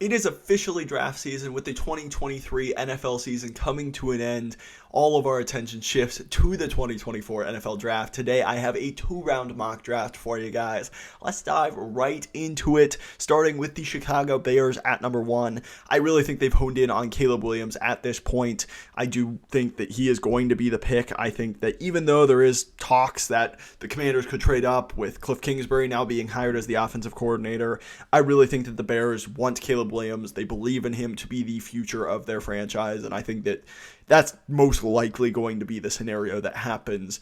It is officially draft season with the 2023 NFL season coming to an end. All of our attention shifts to the 2024 NFL draft. Today I have a 2-round mock draft for you guys. Let's dive right into it, starting with the Chicago Bears at number 1. I really think they've honed in on Caleb Williams at this point. I do think that he is going to be the pick. I think that even though there is talks that the Commanders could trade up with Cliff Kingsbury now being hired as the offensive coordinator, I really think that the Bears want Caleb Williams. They believe in him to be the future of their franchise, and I think that that's most likely going to be the scenario that happens,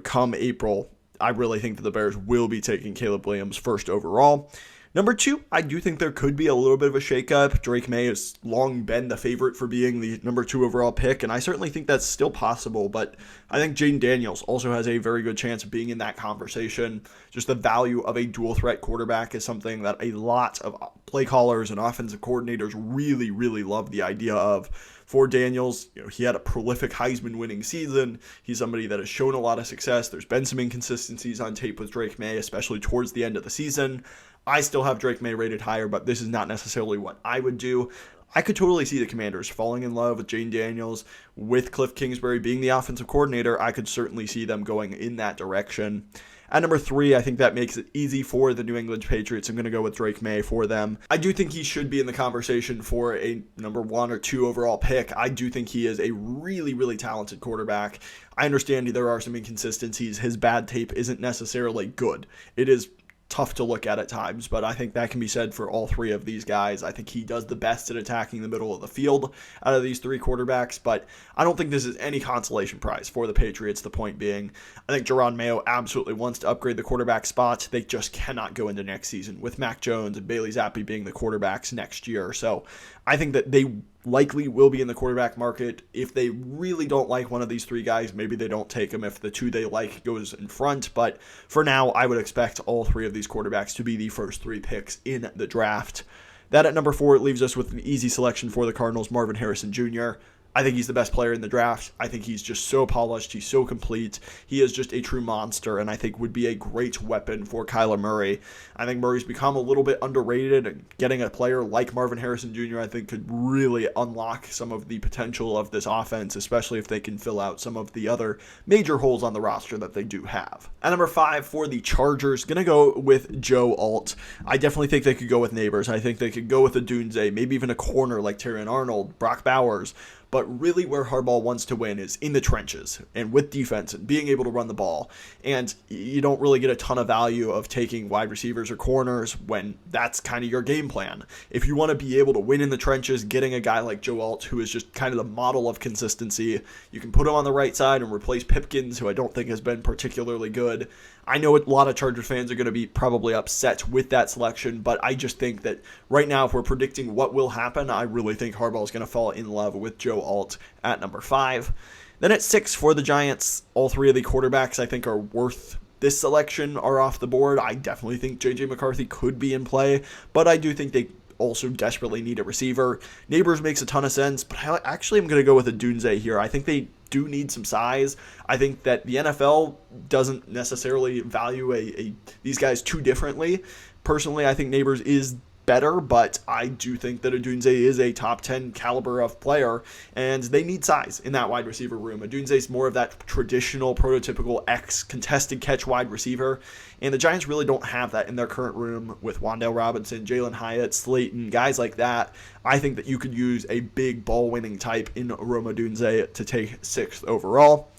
come April. I really think that the Bears will be taking Caleb Williams first overall. Number 2, I do think there could be a little bit of a shakeup. Drake May has long been the favorite for being the number 2 overall pick, and I certainly think that's still possible, but I think Jayden Daniels also has a very good chance of being in that conversation. Just the value of a dual threat quarterback is something that a lot of play callers and offensive coordinators really, really love the idea of. For Daniels, he had a prolific Heisman winning season. He's somebody that has shown a lot of success. There's been some inconsistencies on tape with Drake May, especially towards the end of the season. I still have Drake May rated higher, but this is not necessarily what I would do. I could totally see the Commanders falling in love with Jayden Daniels. With Cliff Kingsbury being the offensive coordinator, I could certainly see them going in that direction. At number 3, I think that makes it easy for the New England Patriots. I'm going to go with Drake May for them. I do think he should be in the conversation for a number 1 or 2 overall pick. I do think he is a really, really talented quarterback. I understand there are some inconsistencies. His bad tape isn't necessarily good. It is tough to look at times, but I think that can be said for all 3 of these guys. I think he does the best at attacking the middle of the field out of these 3 quarterbacks, but I don't think this is any consolation prize for the Patriots, the point being. I think Jerron Mayo absolutely wants to upgrade the quarterback spot. They just cannot go into next season with Mac Jones and Bailey Zappi being the quarterbacks next year. So I think that they likely will be in the quarterback market. If they really don't like one of these 3 guys, maybe they don't take them if the 2 they like goes in front. But for now, I would expect all 3 of these quarterbacks to be the first 3 picks in the draft. That at number 4 leaves us with an easy selection for the Cardinals, Marvin Harrison Jr. I think he's the best player in the draft. I think he's just so polished. He's so complete. He is just a true monster, and I think would be a great weapon for Kyler Murray. I think Murray's become a little bit underrated, and getting a player like Marvin Harrison Jr. I think could really unlock some of the potential of this offense, especially if they can fill out some of the other major holes on the roster that they do have. At number 5 for the Chargers, going to go with Joe Alt. I definitely think they could go with Neighbors. I think they could go with a Dunze, maybe even a corner like Terrion Arnold, Brock Bowers. But really where Harbaugh wants to win is in the trenches and with defense and being able to run the ball. And you don't really get a ton of value of taking wide receivers or corners when that's kind of your game plan. If you want to be able to win in the trenches, getting a guy like Joe Alt, who is just kind of the model of consistency, you can put him on the right side and replace Pipkins, who I don't think has been particularly good. I know a lot of Chargers fans are going to be probably upset with that selection, but I just think that right now, if we're predicting what will happen, I really think Harbaugh is going to fall in love with Joe Alt at number 5. Then at 6 for the Giants, all 3 of the quarterbacks I think are worth this selection are off the board. I definitely think J.J. McCarthy could be in play, but I do think they also desperately need a receiver. Neighbors makes a ton of sense, but I actually am going to go with a Dunze here. I think they do need some size. I think that the NFL doesn't necessarily value these guys too differently. Personally, I think Neighbors is better, but I do think that Odunze is a top 10 caliber of player, and they need size in that wide receiver room. Odunze is more of that traditional, prototypical contested catch wide receiver, and the Giants really don't have that in their current room with Wan'Dale Robinson, Jalen Hyatt, Slayton, guys like that. I think that you could use a big ball-winning type in Rome Odunze to take 6th overall.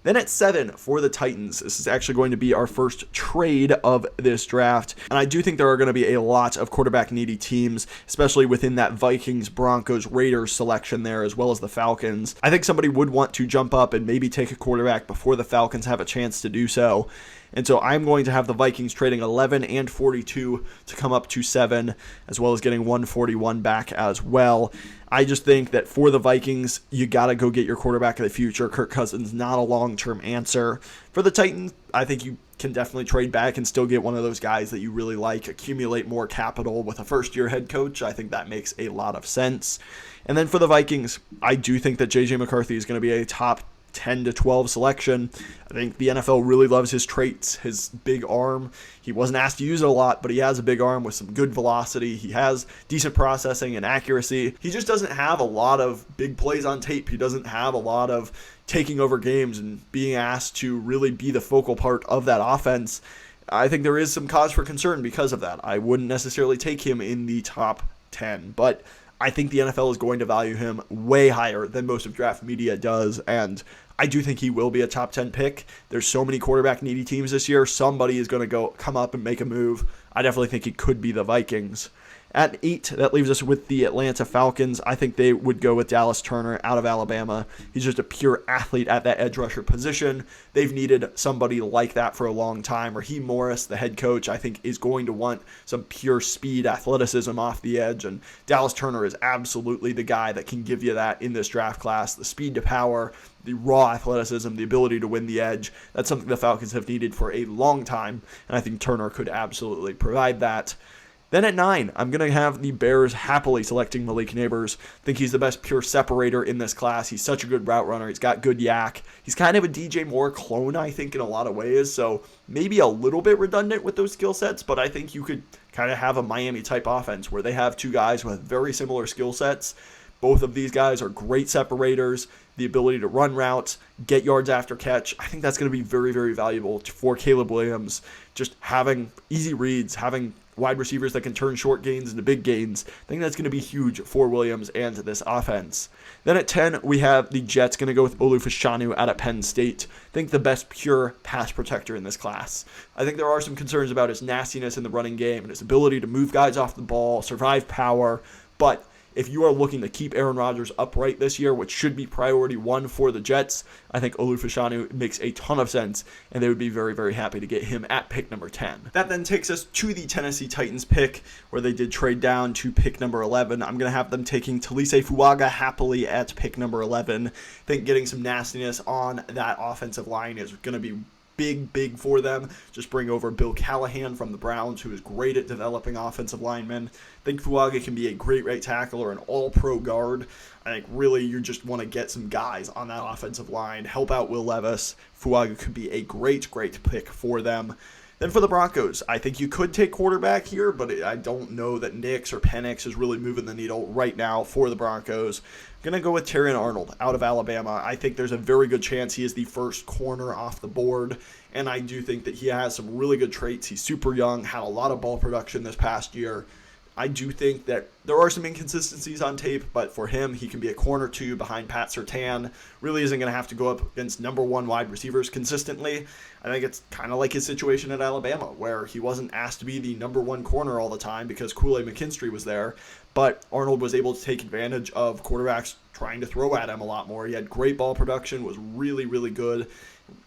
Then at 7 for the Titans, this is actually going to be our first trade of this draft. And I do think there are going to be a lot of quarterback-needy teams, especially within that Vikings, Broncos, Raiders selection there, as well as the Falcons. I think somebody would want to jump up and maybe take a quarterback before the Falcons have a chance to do so. And so I'm going to have the Vikings trading 11 and 42 to come up to 7, as well as getting 141 back as well. I just think that for the Vikings, you got to go get your quarterback of the future. Kirk Cousins, not a long-term answer. For the Titans, I think you can definitely trade back and still get one of those guys that you really like, accumulate more capital with a first-year head coach. I think that makes a lot of sense. And then for the Vikings, I do think that J.J. McCarthy is going to be a top 10 to 12 selection. I think the NFL really loves his traits, his big arm. He wasn't asked to use it a lot, but he has a big arm with some good velocity. He has decent processing and accuracy. He just doesn't have a lot of big plays on tape. He doesn't have a lot of taking over games and being asked to really be the focal part of that offense. I think there is some cause for concern because of that. I wouldn't necessarily take him in the top 10, but I think the NFL is going to value him way higher than most of draft media does, and I do think he will be a top 10 pick. There's so many quarterback needy teams this year. Somebody is going to come up and make a move. I definitely think it could be the Vikings. At 8, that leaves us with the Atlanta Falcons. I think they would go with Dallas Turner out of Alabama. He's just a pure athlete at that edge rusher position. They've needed somebody like that for a long time. Raheem Morris, the head coach, I think is going to want some pure speed, athleticism off the edge, and Dallas Turner is absolutely the guy that can give you that in this draft class. The speed to power, the raw athleticism, the ability to win the edge. That's something the Falcons have needed for a long time, and I think Turner could absolutely provide that. Then at 9, I'm going to have the Bears happily selecting Malik Nabers. I think he's the best pure separator in this class. He's such a good route runner. He's got good yak. He's kind of a DJ Moore clone, I think, in a lot of ways. So maybe a little bit redundant with those skill sets, but I think you could kind of have a Miami-type offense where they have two guys with very similar skill sets. Both of these guys are great separators, the ability to run routes, get yards after catch. I think that's going to be very, very valuable for Caleb Williams. Just having easy reads, having wide receivers that can turn short gains into big gains. I think that's going to be huge for Williams and this offense. Then at 10, we have the Jets going to go with Olu Fashanu out of Penn State. I think the best pure pass protector in this class. I think there are some concerns about his nastiness in the running game and his ability to move guys off the ball, survive power, but if you are looking to keep Aaron Rodgers upright this year, which should be priority 1 for the Jets, I think Olu Fashanu makes a ton of sense, and they would be very, very happy to get him at pick number 10. That then takes us to the Tennessee Titans pick, where they did trade down to pick number 11. I'm going to have them taking Talise Fuaga happily at pick number 11. I think getting some nastiness on that offensive line is going to be big for them. Just bring over Bill Callahan from the Browns, who is great at developing offensive linemen. I think Fuaga can be a great right tackle or an all-pro guard. I think really you just want to get some guys on that offensive line, help out Will Levis. Fuaga could be a great pick for them. Then for the Broncos, I think you could take quarterback here, but I don't know that Nix or Penix is really moving the needle right now for the Broncos. I'm going to go with Terrion Arnold out of Alabama. I think there's a very good chance he is the first corner off the board, and I do think that he has some really good traits. He's super young, had a lot of ball production this past year. I do think that there are some inconsistencies on tape, but for him, he can be a corner 2 behind Pat Surtain. Really isn't going to have to go up against number 1 wide receivers consistently. I think it's kind of like his situation at Alabama, where he wasn't asked to be the number 1 corner all the time because Kool-Aid McKinstry was there, but Arnold was able to take advantage of quarterbacks trying to throw at him a lot more. He had great ball production, was really good,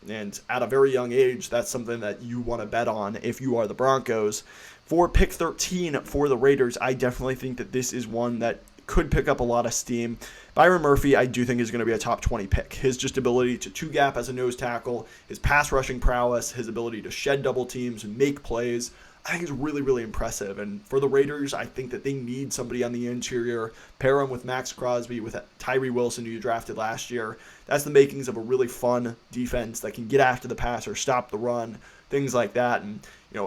and at a very young age, that's something that you want to bet on if you are the Broncos. For pick 13 for the Raiders, I definitely think that this is one that could pick up a lot of steam. Byron Murphy, I do think, is going to be a top 20 pick. His just ability to two-gap as a nose tackle, his pass rushing prowess, his ability to shed double teams and make plays, I think is really impressive. And for the Raiders, I think that they need somebody on the interior. Pair him with Max Crosby, with Tyree Wilson, who you drafted last year. That's the makings of a really fun defense that can get after the passer, stop the run, things like that. And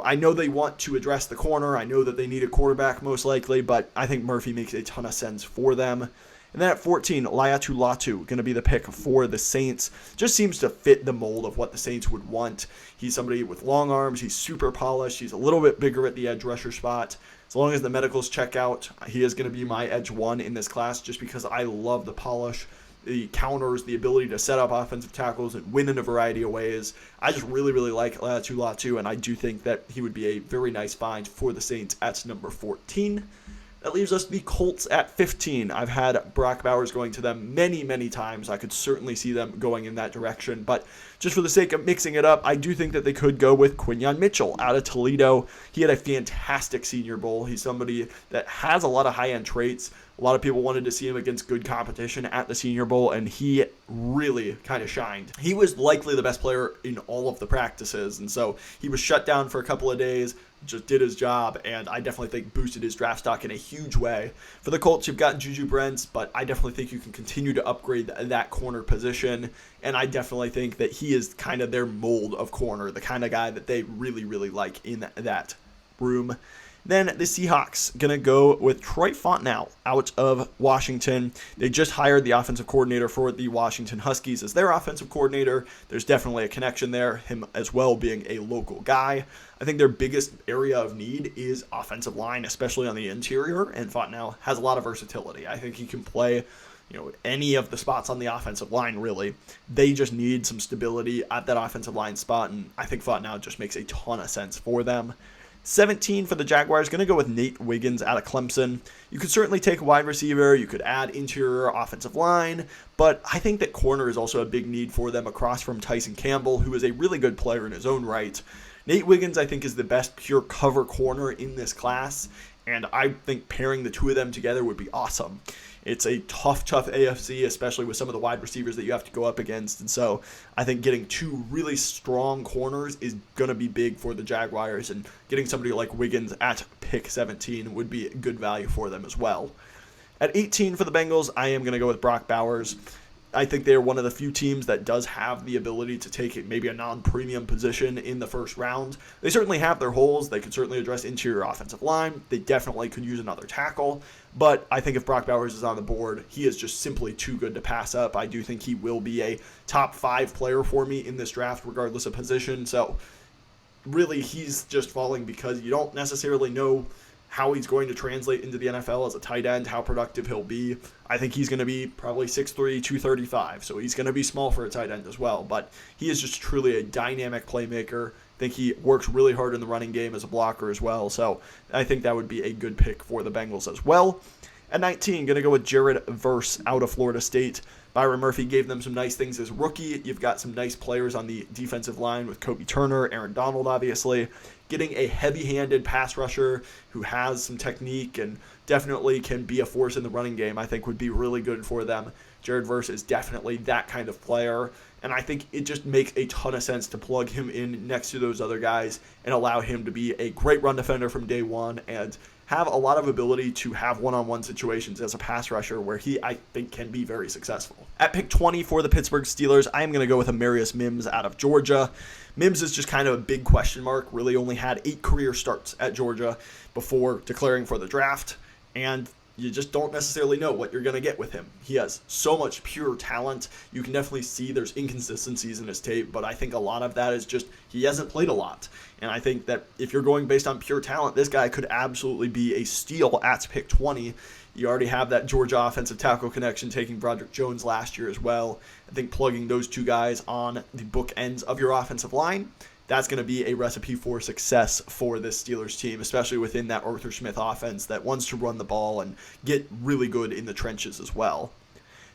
I know they want to address the corner. I know that they need a quarterback most likely, but I think Murphy makes a ton of sense for them. And then at 14, Laiatu Latu, going to be the pick for the Saints. Just seems to fit the mold of what the Saints would want. He's somebody with long arms. He's super polished. He's a little bit bigger at the edge rusher spot. As long as the medicals check out, he is going to be my edge 1 in this class just because I love the polish, the counters, the ability to set up offensive tackles and win in a variety of ways. I just really like Laiatu Latu, and I do think that he would be a very nice find for the Saints at number 14. That leaves us the Colts at 15. I've had Brock Bowers going to them many times. I could certainly see them going in that direction. But just for the sake of mixing it up, I do think that they could go with Quinyon Mitchell out of Toledo. He had a fantastic Senior Bowl. He's somebody that has a lot of high-end traits. A lot of people wanted to see him against good competition at the Senior Bowl, and he really kind of shined. He was likely the best player in all of the practices, and so he was shut down for a couple of days, just did his job, and I definitely think boosted his draft stock in a huge way. For the Colts, you've got Juju Brents, but I definitely think you can continue to upgrade that corner position, and I definitely think that he is kind of their mold of corner, the kind of guy that they really, really like in that room. Then the Seahawks going to go with Troy Fontenot out of Washington. They just hired the offensive coordinator for the Washington Huskies as their offensive coordinator. There's definitely a connection there, him as well being a local guy. I think their biggest area of need is offensive line, especially on the interior, and Fontenot has a lot of versatility. I think he can play any of the spots on the offensive line, really. They just need some stability at that offensive line spot, and I think Fontenot just makes a ton of sense for them. 17 for the Jaguars, going to go with Nate Wiggins out of Clemson. You could certainly take a wide receiver. You could add interior offensive line. But I think that corner is also a big need for them across from Tyson Campbell, who is a really good player in his own right. Nate Wiggins, I think, is the best pure cover corner in this class. And I think pairing the two of them together would be awesome. It's a tough AFC, especially with some of the wide receivers that you have to go up against. And so I think getting two really strong corners is going to be big for the Jaguars. And getting somebody like Wiggins at pick 17 would be good value for them as well. At 18 for the Bengals, I am going to go with Brock Bowers. I think they're one of the few teams that does have the ability to take maybe a non-premium position in the first round. They certainly have their holes. They could certainly address interior offensive line. They definitely could use another tackle. But I think if Brock Bowers is on the board, he is just simply too good to pass up. I do think he will be a top 5 player for me in this draft, regardless of position. So really, he's just falling because you don't necessarily know how he's going to translate into the NFL as a tight end, how productive he'll be. I think he's going to be probably 6'3", 235, so he's going to be small for a tight end as well. But he is just truly a dynamic playmaker. I think he works really hard in the running game as a blocker as well, so I think that would be a good pick for the Bengals as well. At 19, going to go with Jared Verse out of Florida State. Byron Murphy gave them some nice things as rookie. You've got some nice players on the defensive line with Kobe Turner, Aaron Donald, obviously. Getting a heavy-handed pass rusher who has some technique and definitely can be a force in the running game, I think would be really good for them. Jared Verse is definitely that kind of player, and I think it just makes a ton of sense to plug him in next to those other guys and allow him to be a great run defender from day one and have a lot of ability to have one-on-one situations as a pass rusher where he, I think, can be very successful. At pick 20 for the Pittsburgh Steelers, I am going to go with Amarius Mims out of Georgia. Mims is just kind of a big question mark, really only had 8 career starts at Georgia before declaring for the draft, and you just don't necessarily know what you're going to get with him. He has so much pure talent. You can definitely see there's inconsistencies in his tape, but I think a lot of that is just he hasn't played a lot. And I think that if you're going based on pure talent, this guy could absolutely be a steal at pick 20. You already have that Georgia offensive tackle connection taking Broderick Jones last year as well. I think plugging those two guys on the bookends of your offensive line, that's going to be a recipe for success for this Steelers team, especially within that Arthur Smith offense that wants to run the ball and get really good in the trenches as well.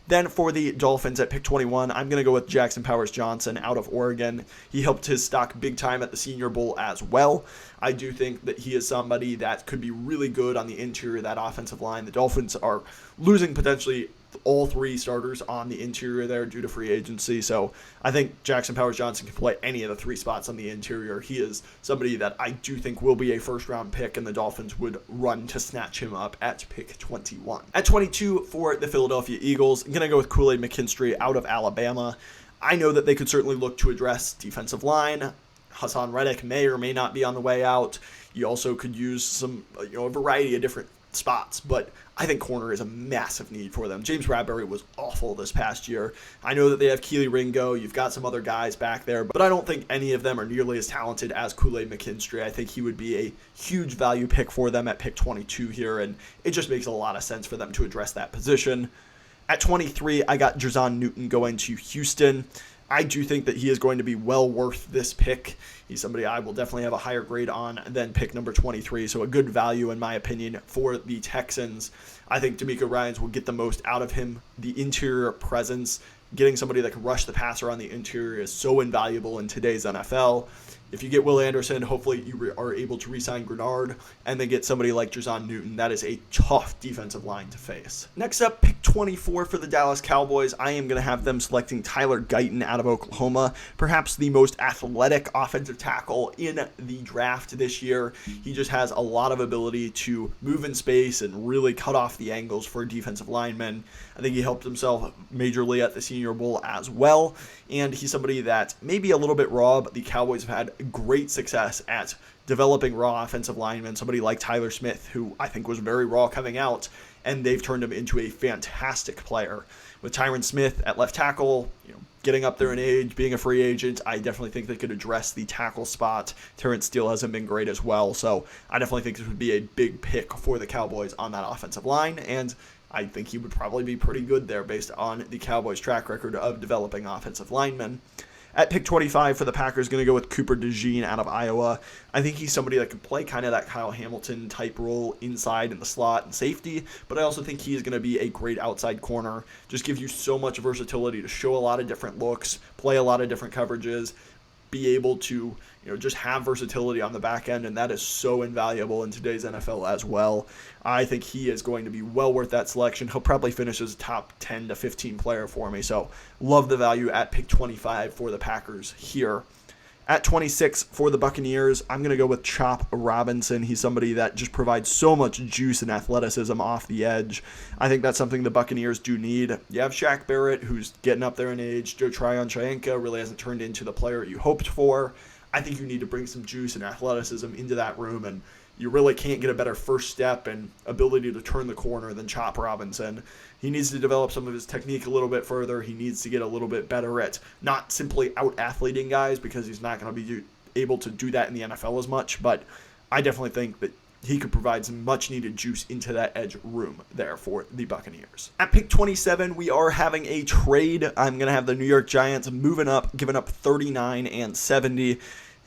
Then for the Dolphins at pick 21, I'm going to go with Jackson Powers-Johnson out of Oregon. He helped his stock big time at the Senior Bowl as well. I do think that he is somebody that could be really good on the interior of that offensive line. The Dolphins are losing potentially all 3 starters on the interior there due to free agency. So I think Jackson Powers-Johnson can play any of the 3 spots on the interior. He is somebody that I do think will be a first-round pick, and the Dolphins would run to snatch him up at pick 21. At 22 for the Philadelphia Eagles, I'm going to go with Kool-Aid McKinstry out of Alabama. I know that they could certainly look to address defensive line. Hassan Reddick may or may not be on the way out. You also could use some, a variety of different spots, but I think corner is a massive need for them. James Bradbury was awful this past year. I know that they have Keely Ringo. You've got some other guys back there, but I don't think any of them are nearly as talented as Kool-Aid McKinstry. I think he would be a huge value pick for them at pick 22 here, and it just makes a lot of sense for them to address that position. At 23, I got Jerzon Newton going to Houston. I do think that he is going to be well worth this pick. He's somebody I will definitely have a higher grade on than pick number 23, so a good value in my opinion for the Texans. I think DeMeco Ryans will get the most out of him. The interior presence, getting somebody that can rush the passer on the interior is so invaluable in today's NFL. if you get Will Anderson, hopefully you are able to re-sign Grenard and then get somebody like Jazon Newton. That is a tough defensive line to face. Next up, pick 24 for the Dallas Cowboys. I am going to have them selecting Tyler Guyton out of Oklahoma, perhaps the most athletic offensive tackle in the draft this year. He just has a lot of ability to move in space and really cut off the angles for defensive linemen. I think he helped himself majorly at the Senior Bowl as well, and he's somebody that may be a little bit raw, but the Cowboys have had great success at developing raw offensive linemen, somebody like Tyler Smith, who I think was very raw coming out, and they've turned him into a fantastic player. With Tyron Smith at left tackle, getting up there in age, being a free agent, I definitely think they could address the tackle spot. Terrence Steele hasn't been great as well, so I definitely think this would be a big pick for the Cowboys on that offensive line, and I think he would probably be pretty good there based on the Cowboys' track record of developing offensive linemen. At pick 25 for the Packers, going to go with Cooper DeJean out of Iowa. I think he's somebody that can play kind of that Kyle Hamilton type role inside in the slot and safety, but I also think he is going to be a great outside corner. Just gives you so much versatility to show a lot of different looks, play a lot of different coverages, be able to just have versatility on the back end, and that is so invaluable in today's NFL as well. I think he is going to be well worth that selection. He'll probably finish as a top 10 to 15 player for me, so love the value at pick 25 for the Packers here. At 26 for the Buccaneers, I'm going to go with Chop Robinson. He's somebody that just provides so much juice and athleticism off the edge. I think that's something the Buccaneers do need. You have Shaq Barrett, who's getting up there in age. Joe Tryon-Shoyinka really hasn't turned into the player you hoped for. I think you need to bring some juice and athleticism into that room, and you really can't get a better first step and ability to turn the corner than Chop Robinson. He needs to develop some of his technique a little bit further. He needs to get a little bit better at not simply out-athleting guys, because he's not going to be able to do that in the NFL as much, but I definitely think that he could provide some much-needed juice into that edge room there for the Buccaneers. At pick 27, we are having a trade. I'm going to have the New York Giants moving up, giving up 39 and 70.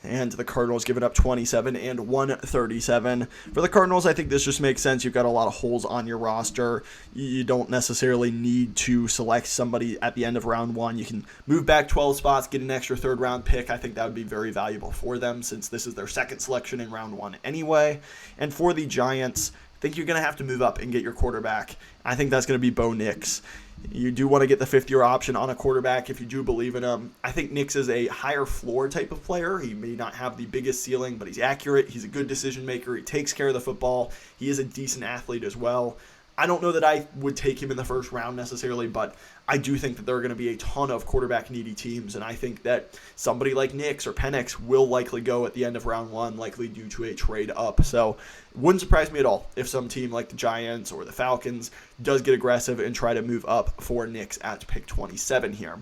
And the Cardinals giving up 27 and 137. For the Cardinals, I think this just makes sense. You've got a lot of holes on your roster. You don't necessarily need to select somebody at the end of round one. You can move back 12 spots, get an extra third-round pick. I think that would be very valuable for them, since this is their second selection in round one anyway. And for the Giants, I think you're going to have to move up and get your quarterback. I think that's going to be Bo Nix. You do want to get the fifth-year option on a quarterback if you do believe in him. I think Nix is a higher floor type of player. He may not have the biggest ceiling, but he's accurate. He's a good decision maker. He takes care of the football. He is a decent athlete as well. I don't know that I would take him in the first round necessarily, but I do think that there are going to be a ton of quarterback-needy teams, and I think that somebody like Nix or Penix will likely go at the end of round one, likely due to a trade up. So it wouldn't surprise me at all if some team like the Giants or the Falcons does get aggressive and try to move up for Nix at pick 27 here.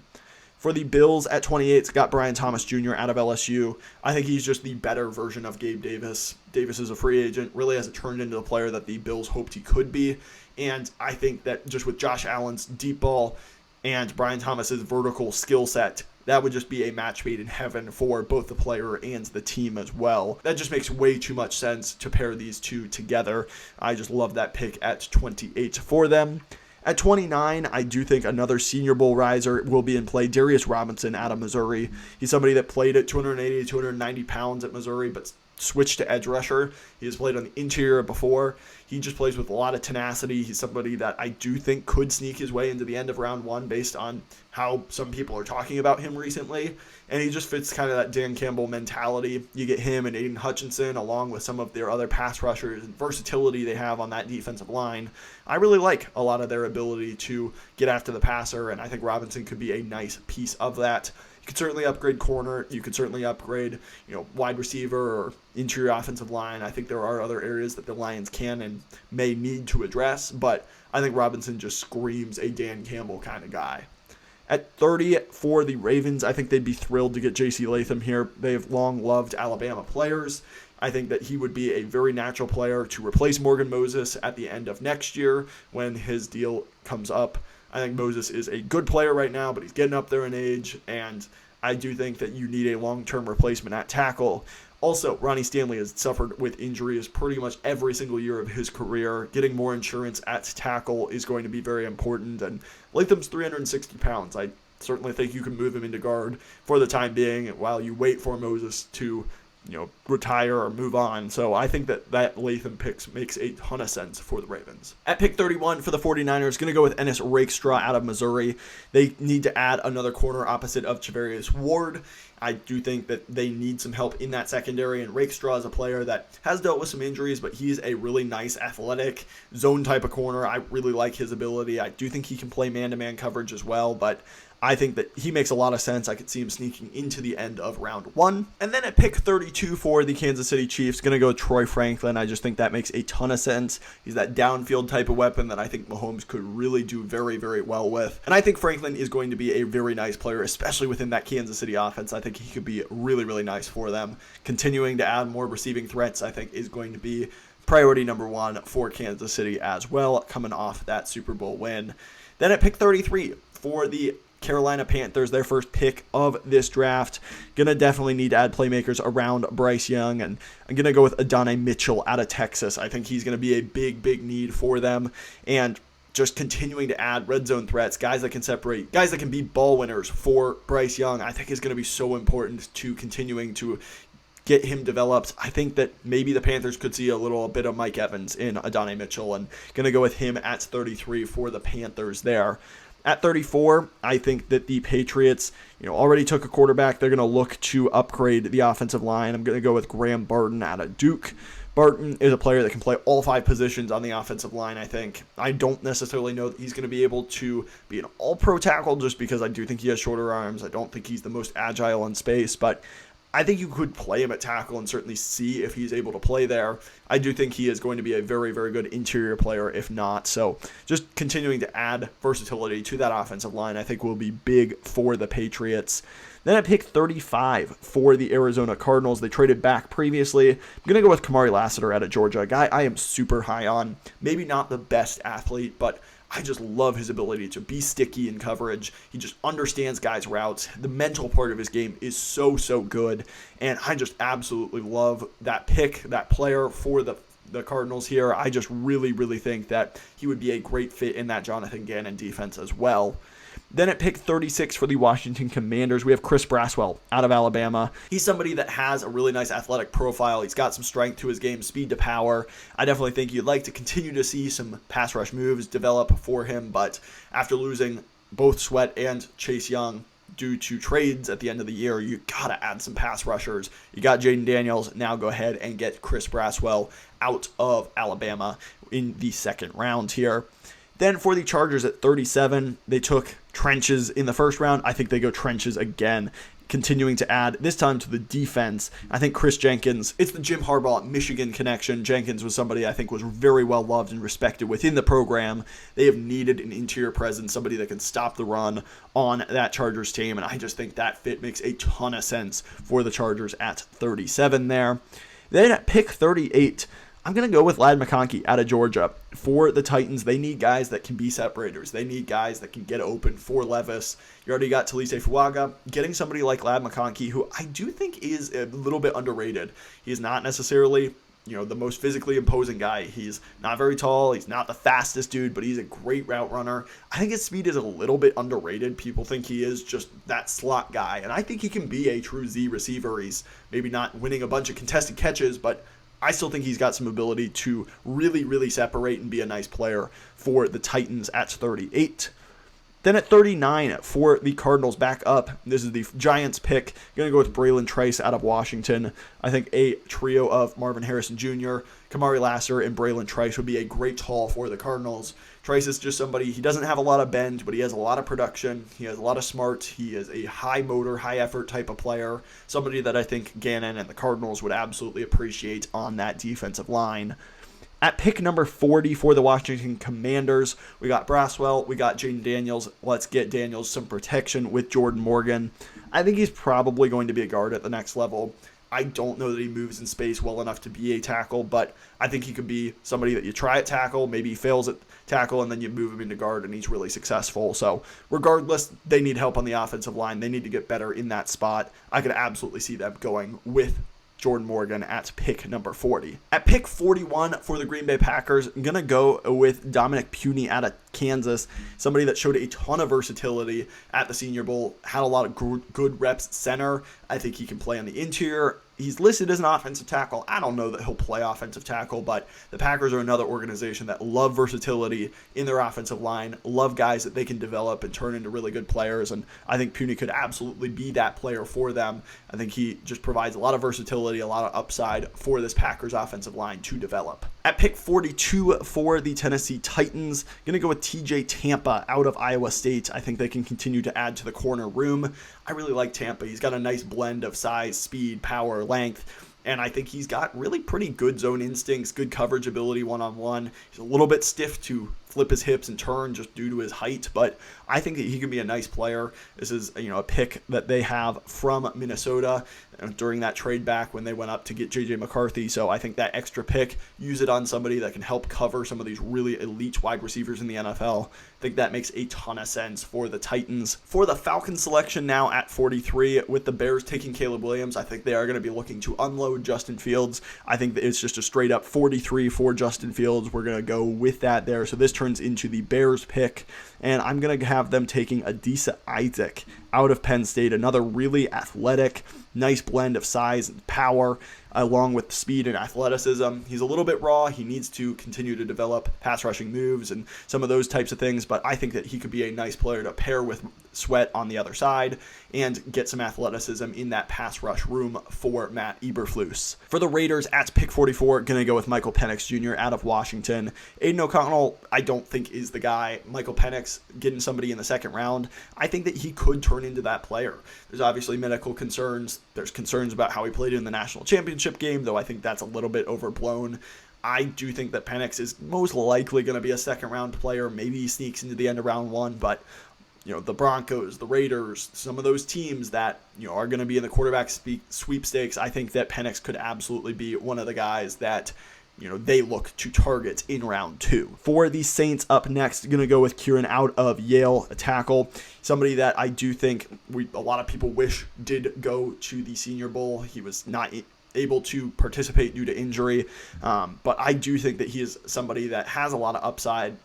For the Bills at 28, it's got Brian Thomas Jr. out of LSU. I think he's just the better version of Gabe Davis. Davis is a free agent, really hasn't turned into the player that the Bills hoped he could be. And I think that just with Josh Allen's deep ball and Brian Thomas's vertical skill set, that would just be a match made in heaven for both the player and the team as well. That just makes way too much sense to pair these two together. I just love that pick at 28 for them. At 29, I do think another Senior Bowl riser will be in play. Darius Robinson out of Missouri. He's somebody that played at 280, 290 pounds at Missouri, but switched to edge rusher. He has played on the interior before. He just plays with a lot of tenacity. He's somebody that I do think could sneak his way into the end of round one based on how some people are talking about him recently. And he just fits kind of that Dan Campbell mentality. You get him and Aiden Hutchinson along with some of their other pass rushers and versatility they have on that defensive line. I really like a lot of their ability to get after the passer, and I think Robinson could be a nice piece of that. You could certainly upgrade corner. You could certainly upgrade, wide receiver or interior offensive line. I think there are other areas that the Lions can and may need to address, but I think Robinson just screams a Dan Campbell kind of guy. At 30 for the Ravens, I think they'd be thrilled to get J.C. Latham here. They have long loved Alabama players. I think that he would be a very natural player to replace Morgan Moses at the end of next year when his deal comes up. I think Moses is a good player right now, but he's getting up there in age, and I do think that you need a long-term replacement at tackle. Also, Ronnie Stanley has suffered with injuries pretty much every single year of his career. Getting more insurance at tackle is going to be very important, and Latham's 360 pounds. I certainly think you can move him into guard for the time being while you wait for Moses to retire or move on. So I think that Latham pick makes a ton of sense for the Ravens. At pick 31 for the 49ers, going to go with Ennis Rakestraw out of Missouri. They need to add another corner opposite of Charvarius Ward. I do think that they need some help in that secondary, and Rakestraw is a player that has dealt with some injuries, but he's a really nice, athletic, zone type of corner. I really like his ability. I do think he can play man-to-man coverage as well, but I think that he makes a lot of sense. I could see him sneaking into the end of round 1. And then at pick 32 for the Kansas City Chiefs, going to go Troy Franklin. I just think that makes a ton of sense. He's that downfield type of weapon that I think Mahomes could really do very, very well with. And I think Franklin is going to be a very nice player, especially within that Kansas City offense. I think he could be really, really nice for them. Continuing to add more receiving threats, I think, is going to be priority number 1 for Kansas City as well, coming off that Super Bowl win. Then at pick 33 for the Carolina Panthers, their first pick of this draft. Gonna definitely need to add playmakers around Bryce Young, and I'm gonna go with Adonai Mitchell out of Texas. I think he's gonna be a big need for them, and just continuing to add red zone threats, guys that can separate, guys that can be ball winners for Bryce Young, I think is gonna be so important to continuing to get him developed. I think that maybe the Panthers could see a little bit of Mike Evans in Adonai Mitchell, and gonna go with him at 33 for the Panthers there. At 34, I think that the Patriots, already took a quarterback. They're going to look to upgrade the offensive line. I'm going to go with Graham Barton out of Duke. Barton is a player that can play all 5 positions on the offensive line, I think. I don't necessarily know that he's going to be able to be an all-pro tackle just because I do think he has shorter arms. I don't think he's the most agile in space, but I think you could play him at tackle and certainly see if he's able to play there. I do think he is going to be a very, very good interior player, if not. So just continuing to add versatility to that offensive line, I think will be big for the Patriots. Then at pick 35 for the Arizona Cardinals, they traded back previously. I'm going to go with Kamari Lassiter out of Georgia, a guy I am super high on. Maybe not the best athlete, but I just love his ability to be sticky in coverage. He just understands guys' routes. The mental part of his game is so good, and I just absolutely love that pick, that player for the Cardinals here. I just really think that he would be a great fit in that Jonathan Gannon defense as well. Then at pick 36 for the Washington Commanders, we have Chris Braswell out of Alabama. He's somebody that has a really nice athletic profile. He's got some strength to his game, speed to power. I definitely think you'd like to continue to see some pass rush moves develop for him, but after losing both Sweat and Chase Young due to trades at the end of the year, you gotta add some pass rushers. You got Jayden Daniels. Now go ahead and get Chris Braswell out of Alabama in the second round here. Then for the Chargers at 37, they took Trenches in the first round. I think they go Trenches again, continuing to add, this time to the defense. I think Chris Jenkins, it's the Jim Harbaugh Michigan connection. Jenkins was somebody I think was very well loved and respected within the program. They have needed an interior presence, somebody that can stop the run on that Chargers team, and I just think that fit makes a ton of sense for the Chargers at 37 there. Then at pick 38, I'm going to go with Ladd McConkey out of Georgia. For the Titans, they need guys that can be separators. They need guys that can get open for Levis. You already got Talise Fuaga. Getting somebody like Ladd McConkey, who I do think is a little bit underrated. He's not necessarily, the most physically imposing guy. He's not very tall. He's not the fastest dude, but he's a great route runner. I think his speed is a little bit underrated. People think he is just that slot guy, and I think he can be a true Z receiver. He's maybe not winning a bunch of contested catches, but I still think he's got some ability to really separate and be a nice player for the Titans at 38. Then at 39 for the Cardinals back up, this is the Giants pick. Going to go with Braylon Trice out of Washington. I think a trio of Marvin Harrison Jr., Kamari Lassiter, and Braylon Trice would be a great haul for the Cardinals. Trice is just somebody, he doesn't have a lot of bend, but he has a lot of production. He has a lot of smarts. He is a high motor, high effort type of player. Somebody that I think Gannon and the Cardinals would absolutely appreciate on that defensive line. At pick number 40 for the Washington Commanders, we got Braswell, we got Jayden Daniels. Let's get Daniels some protection with Jordan Morgan. I think he's probably going to be a guard at the next level. I don't know that he moves in space well enough to be a tackle, but I think he could be somebody that you try at tackle, maybe he fails at tackle, and then you move him into guard, and he's really successful. So regardless, they need help on the offensive line. They need to get better in that spot. I could absolutely see them going with Jordan Morgan at pick number 40. At pick 41 for the Green Bay Packers, I'm going to go with Dominic Puny out of Kansas, somebody that showed a ton of versatility at the Senior Bowl, had a lot of good reps at center. I think he can play on the interior. He's listed as an offensive tackle. I don't know that he'll play offensive tackle, but the Packers are another organization that love versatility in their offensive line, love guys that they can develop and turn into really good players, and I think Puny could absolutely be that player for them. I think he just provides a lot of versatility, a lot of upside for this Packers offensive line to develop. At pick 42 for the Tennessee Titans, going to go with TJ Tampa out of Iowa State. I think they can continue to add to the corner room. I really like Tampa. He's got a nice blend of size, speed, power, length, and I think he's got really pretty good zone instincts, good coverage ability one-on-one. He's a little bit stiff to flip his hips and turn just due to his height, but I think that he can be a nice player. This is, a pick that they have from Minnesota during that trade back when they went up to get J.J. McCarthy, so I think that extra pick, use it on somebody that can help cover some of these really elite wide receivers in the NFL. I think that makes a ton of sense for the Titans. For the Falcons selection now at 43, with the Bears taking Caleb Williams, I think they are going to be looking to unload Justin Fields. I think that it's just a straight up 43 for Justin Fields. We're going to go with that there. So this turns into the Bears pick, and I'm going to have them taking Adisa Isaac out of Penn State, another really athletic, nice blend of size and power, along with speed and athleticism. He's a little bit raw. He needs to continue to develop pass rushing moves and some of those types of things, but I think that he could be a nice player to pair with Sweat on the other side and get some athleticism in that pass rush room for Matt Eberflus. For the Raiders at pick 44, going to go with Michael Penix Jr. out of Washington. Aiden O'Connell, I don't think is the guy. Michael Penix, getting somebody in the second round, I think that he could turn into that player. There's obviously medical concerns. There's concerns about how he played in the national championship game, though I think that's a little bit overblown. I do think that Penix is most likely going to be a second round player. Maybe he sneaks into the end of round one, but the Broncos, the Raiders, some of those teams that are going to be in the quarterback sweepstakes, I think that Penix could absolutely be one of the guys that they look to target in round 2. For the Saints up next, going to go with Kieran out of Yale, a tackle. Somebody that I do think a lot of people wish did go to the Senior Bowl. He was not able to participate due to injury, but I do think that he is somebody that has a lot of upside.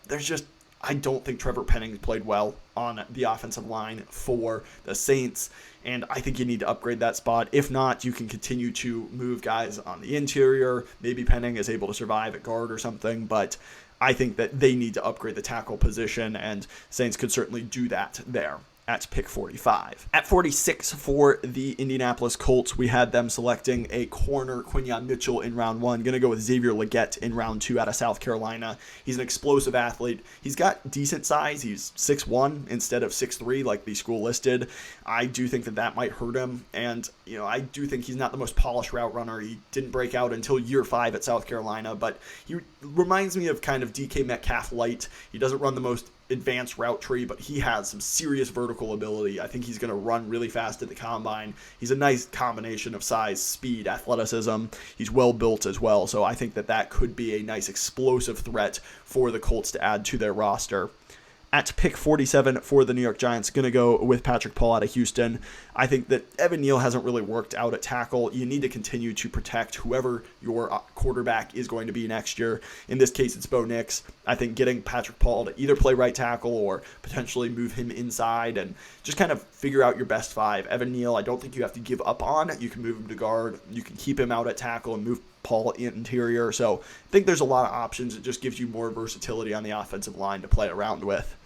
I don't think Trevor Penning played well on the offensive line for the Saints, and I think you need to upgrade that spot. If not, you can continue to move guys on the interior. Maybe Penning is able to survive at guard or something, but I think that they need to upgrade the tackle position, and Saints could certainly do that there at pick 45. At 46 for the Indianapolis Colts, we had them selecting a corner, Quinyon Mitchell, in round 1. Going to go with Xavier Legette in round 2 out of South Carolina. He's an explosive athlete. He's got decent size. He's 6'1" instead of 6'3" like the school listed. I do think that might hurt him, and I do think he's not the most polished route runner. He didn't break out until year 5 at South Carolina, but he reminds me of kind of DK Metcalf light. He doesn't run the most advanced route tree, but he has some serious vertical ability. I think he's going to run really fast at the combine. He's a nice combination of size, speed, athleticism. He's well built as well, so I think that could be a nice explosive threat for the Colts to add to their roster. At pick 47 for the New York Giants, going to go with Patrick Paul out of Houston. I think that Evan Neal hasn't really worked out at tackle. You need to continue to protect whoever your quarterback is going to be next year. In this case, it's Bo Nix. I think getting Patrick Paul to either play right tackle or potentially move him inside and just kind of figure out your best 5. Evan Neal, I don't think you have to give up on. You can move him to guard. You can keep him out at tackle and move Paul interior. So I think there's a lot of options. It just gives you more versatility on the offensive line to play around with.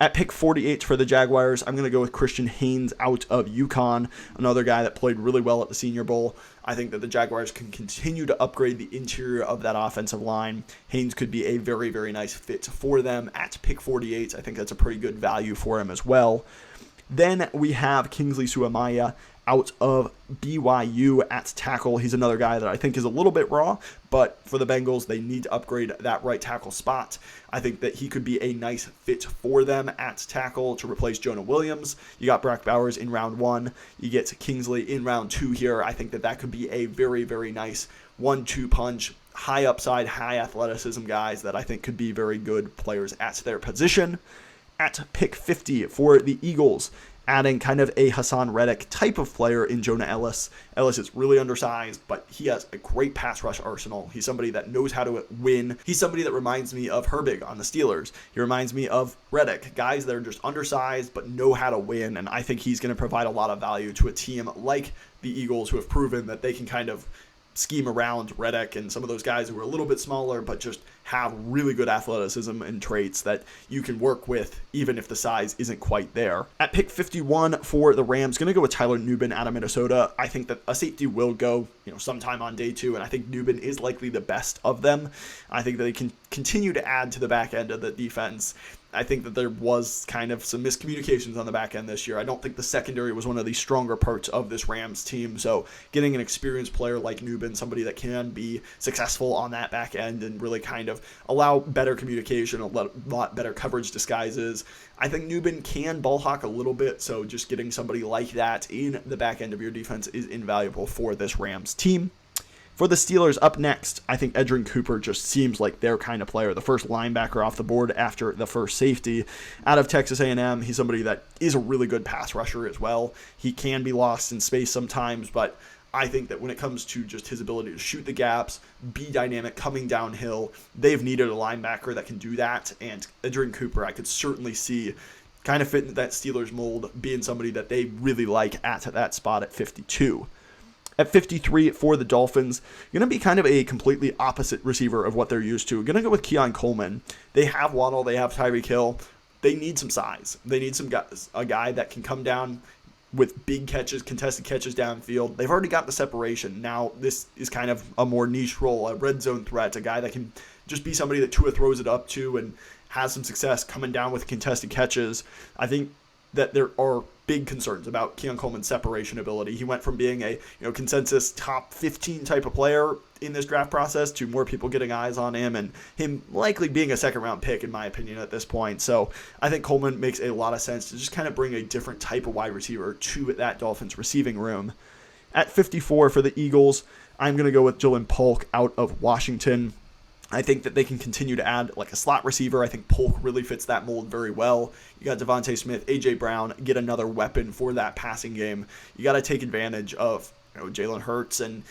At pick 48 for the Jaguars, I'm going to go with Christian Haynes out of UConn, another guy that played really well at the Senior Bowl. I think that the Jaguars can continue to upgrade the interior of that offensive line. Haynes could be a very, very nice fit for them at pick 48. I think that's a pretty good value for him as well. Then we have Kingsley Suamaya out of BYU at tackle. He's another guy that I think is a little bit raw, but for the Bengals, they need to upgrade that right tackle spot. I think that he could be a nice fit for them at tackle to replace Jonah Williams. You got Brock Bowers in round 1. You get Kingsley in round 2 here. I think that could be a very, very nice 1-2 punch, high upside, high athleticism guys that I think could be very good players at their position. At pick 50 for the Eagles, adding kind of a Hassan Reddick type of player in Jonah Ellis. Ellis is really undersized, but he has a great pass rush arsenal. He's somebody that knows how to win. He's somebody that reminds me of Herbig on the Steelers. He reminds me of Reddick, guys that are just undersized but know how to win, and I think he's going to provide a lot of value to a team like the Eagles, who have proven that they can kind of scheme around Reddick and some of those guys who are a little bit smaller but just have really good athleticism and traits that you can work with even if the size isn't quite there. At pick 51 for the Rams, going to go with Tyler Nubin out of Minnesota. I think that a safety will go, sometime on day 2, and I think Nubin is likely the best of them. I think that they can continue to add to the back end of the defense. I think that there was kind of some miscommunications on the back end this year. I don't think the secondary was one of the stronger parts of this Rams team. So getting an experienced player like Nubin, somebody that can be successful on that back end and really kind of allow better communication, a lot better coverage disguises. I think Nubin can ball hawk a little bit, so just getting somebody like that in the back end of your defense is invaluable for this Rams team. For the Steelers, up next, I think Edgerrin Cooper just seems like their kind of player. The first linebacker off the board after the first safety. Out of Texas A&M, he's somebody that is a really good pass rusher as well. He can be lost in space sometimes, but I think that when it comes to just his ability to shoot the gaps, be dynamic, coming downhill, they've needed a linebacker that can do that, and Edgerrin Cooper, I could certainly see kind of fit into that Steelers mold, being somebody that they really like at that spot at 52. At 53 for the Dolphins, going to be kind of a completely opposite receiver of what they're used to. Going to go with Keon Coleman. They have Waddle, they have Tyreek Hill. They need some size. They need a guy that can come down with big catches, contested catches downfield. They've already got the separation. Now this is kind of a more niche role, a red zone threat, a guy that can just be somebody that Tua throws it up to and has some success coming down with contested catches. I think that there are big concerns about Keon Coleman's separation ability. He went from being a consensus top 15 type of player in this draft process to more people getting eyes on him and him likely being a second round pick in my opinion at this point. So I think Coleman makes a lot of sense to just kind of bring a different type of wide receiver to that Dolphins receiving room. At 54 for the Eagles, I'm going to go with Dylan Polk out of Washington. I think that they can continue to add like a slot receiver. I think Polk really fits that mold very well. You got Devontae Smith, A.J. Brown, get another weapon for that passing game. You got to take advantage of Jalen Hurts and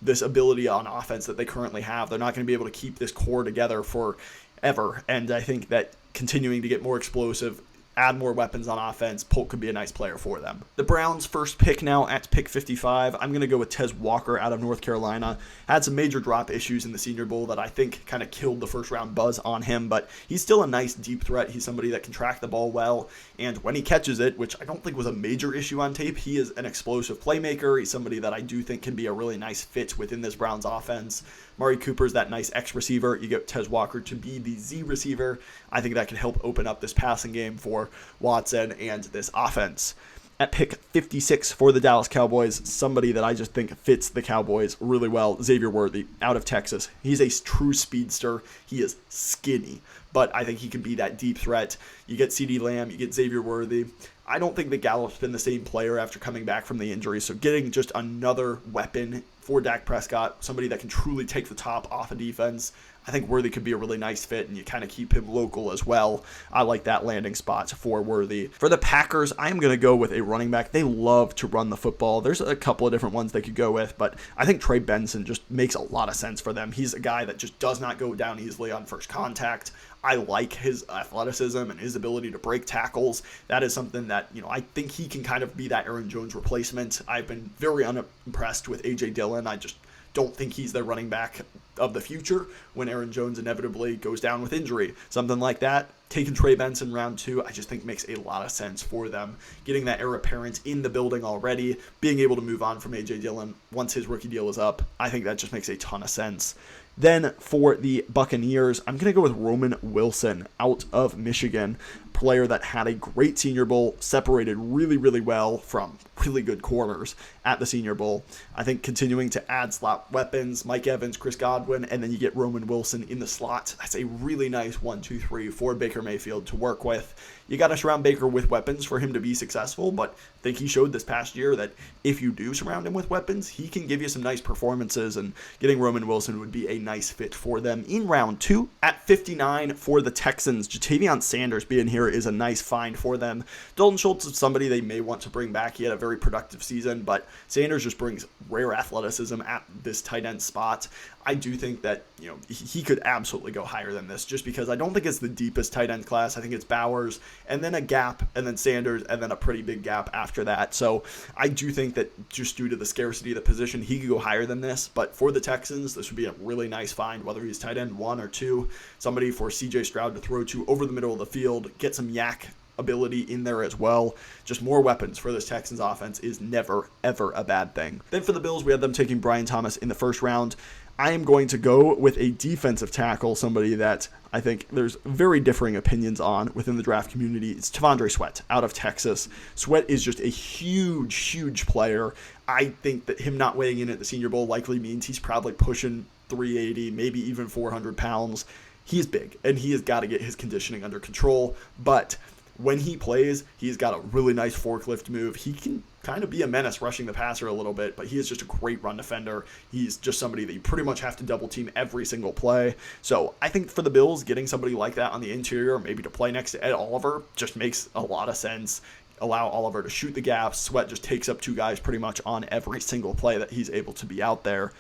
this ability on offense that they currently have. They're not going to be able to keep this core together forever. And I think that continuing to get more explosive, add more weapons on offense, Polk could be a nice player for them. The Browns' first pick now at pick 55. I'm going to go with Tez Walker out of North Carolina. Had some major drop issues in the Senior Bowl that I think kind of killed the first round buzz on him, but he's still a nice deep threat. He's somebody that can track the ball well, and when he catches it, which I don't think was a major issue on tape, he is an explosive playmaker. He's somebody that I do think can be a really nice fit within this Browns offense. Mari Cooper's that nice X receiver. You get Tez Walker to be the Z receiver. I think that can help open up this passing game for Watson and this offense. At pick 56 for the Dallas Cowboys, somebody that I just think fits the Cowboys really well, Xavier Worthy out of Texas. He's a true speedster. He is skinny, but I think he can be that deep threat. You get CeeDee Lamb, you get Xavier Worthy. I don't think that Gallup's been the same player after coming back from the injury, so getting just another weapon for Dak Prescott, somebody that can truly take the top off a defense, I think Worthy could be a really nice fit, and you kind of keep him local as well. I like that landing spot for Worthy. For the Packers, I am going to go with a running back. They love to run the football. There's a couple of different ones they could go with, but I think Trey Benson just makes a lot of sense for them. He's a guy that just does not go down easily on first contact. I like his athleticism and his ability to break tackles. That is something that, I think he can kind of be that Aaron Jones replacement. I've been very unimpressed with A.J. Dillon. I just don't think he's the running back of the future when Aaron Jones inevitably goes down with injury. Something like that. Taking Trey Benson round 2, I just think makes a lot of sense for them. Getting that heir apparent in the building already, being able to move on from A.J. Dillon once his rookie deal is up, I think that just makes a ton of sense. Then for the Buccaneers, I'm going to go with Roman Wilson out of Michigan, player that had a great Senior Bowl, separated really, really well from really good corners at the Senior Bowl. I think continuing to add slot weapons, Mike Evans, Chris Godwin, and then you get Roman Wilson in the slot. That's a really nice 1-2-3 for Baker Mayfield to work with. You got to surround Baker with weapons for him to be successful, but I think he showed this past year that if you do surround him with weapons, he can give you some nice performances, and getting Roman Wilson would be a nice fit for them in round 2. At 59 for the Texans, Jatavion Sanders being here is a nice find for them. Dalton Schultz is somebody they may want to bring back. He had a very productive season, but Sanders just brings rare athleticism at this tight end spot. I do think that he could absolutely go higher than this, just because I don't think it's the deepest tight end class. I think it's Bowers, and then a gap, and then Sanders, and then a pretty big gap after that. So I do think that just due to the scarcity of the position, he could go higher than this. But for the Texans, this would be a really nice find, whether he's tight end 1 or 2, somebody for C.J. Stroud to throw to over the middle of the field, get some yak ability in there as well. Just more weapons for this Texans offense is never, ever a bad thing. Then for the Bills, we had them taking Brian Thomas in the first round. I am going to go with a defensive tackle, somebody that I think there's very differing opinions on within the draft community. It's T'Vondre Sweat out of Texas. Sweat is just a huge, huge player. I think that him not weighing in at the Senior Bowl likely means he's probably pushing 380, maybe even 400 pounds. He's big, and he has got to get his conditioning under control, but when he plays, he's got a really nice forklift move. He can kind of be a menace rushing the passer a little bit, but he is just a great run defender. He's just somebody that you pretty much have to double team every single play. So I think for the Bills, getting somebody like that on the interior, maybe to play next to Ed Oliver, just makes a lot of sense. Allow Oliver to shoot the gaps. Sweat just takes up 2 guys pretty much on every single play that he's able to be out there.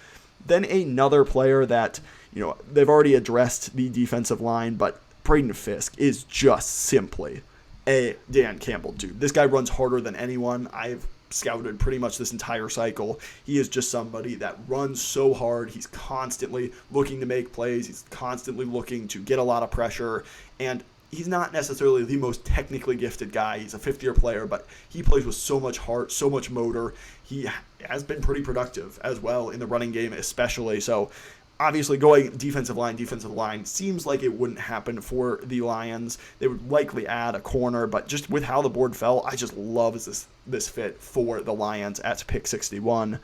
Then another player that, they've already addressed the defensive line, but Braden Fisk is just simply a Dan Campbell dude. This guy runs harder than anyone I've scouted pretty much this entire cycle. He is just somebody that runs so hard. He's constantly looking to make plays. He's constantly looking to get a lot of pressure, and he's not necessarily the most technically gifted guy. He's a fifth-year player, but he plays with so much heart, so much motor. He has been pretty productive as well in the running game especially. So obviously, going defensive line seems like it wouldn't happen for the Lions. They would likely add a corner, but just with how the board fell, I just love this fit for the Lions at pick 61.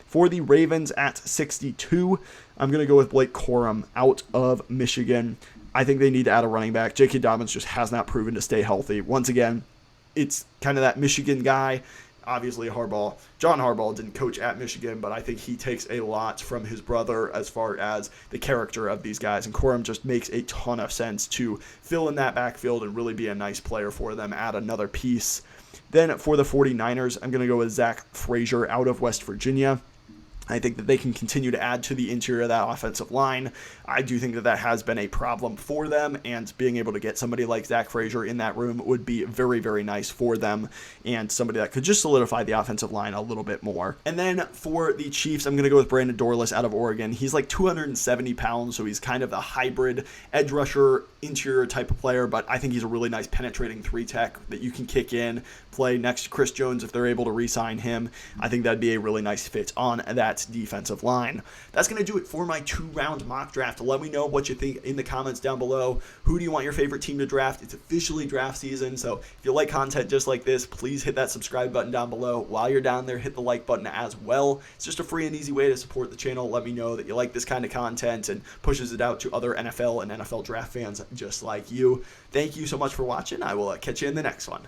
For the Ravens at 62, I'm going to go with Blake Corum out of Michigan. I think they need to add a running back. J.K. Dobbins just has not proven to stay healthy. Once again, it's kind of that Michigan guy. Obviously, John Harbaugh didn't coach at Michigan, but I think he takes a lot from his brother as far as the character of these guys. And Corum just makes a ton of sense to fill in that backfield and really be a nice player for them, add another piece. Then for the 49ers, I'm going to go with Zach Frazier out of West Virginia. I think that they can continue to add to the interior of that offensive line. I do think that has been a problem for them, and being able to get somebody like Zach Frazier in that room would be very, very nice for them, and somebody that could just solidify the offensive line a little bit more. And then for the Chiefs, I'm going to go with Brandon Dorlus out of Oregon. He's like 270 pounds, so he's kind of the hybrid edge rusher, interior type of player, but I think he's a really nice penetrating 3-tech that you can kick in, play next to Chris Jones if they're able to re-sign him. I think that'd be a really nice fit on that defensive line. That's going to do it for my 2-round mock draft. Let me know what you think in the comments down below. Who do you want your favorite team to draft? It's officially draft season, so if you like content just like this, please hit that subscribe button down below. While you're down there, hit the like button as well. It's just a free and easy way to support the channel. Let me know that you like this kind of content and pushes it out to other NFL and NFL draft fans just like you. Thank you so much for watching. I will catch you in the next one.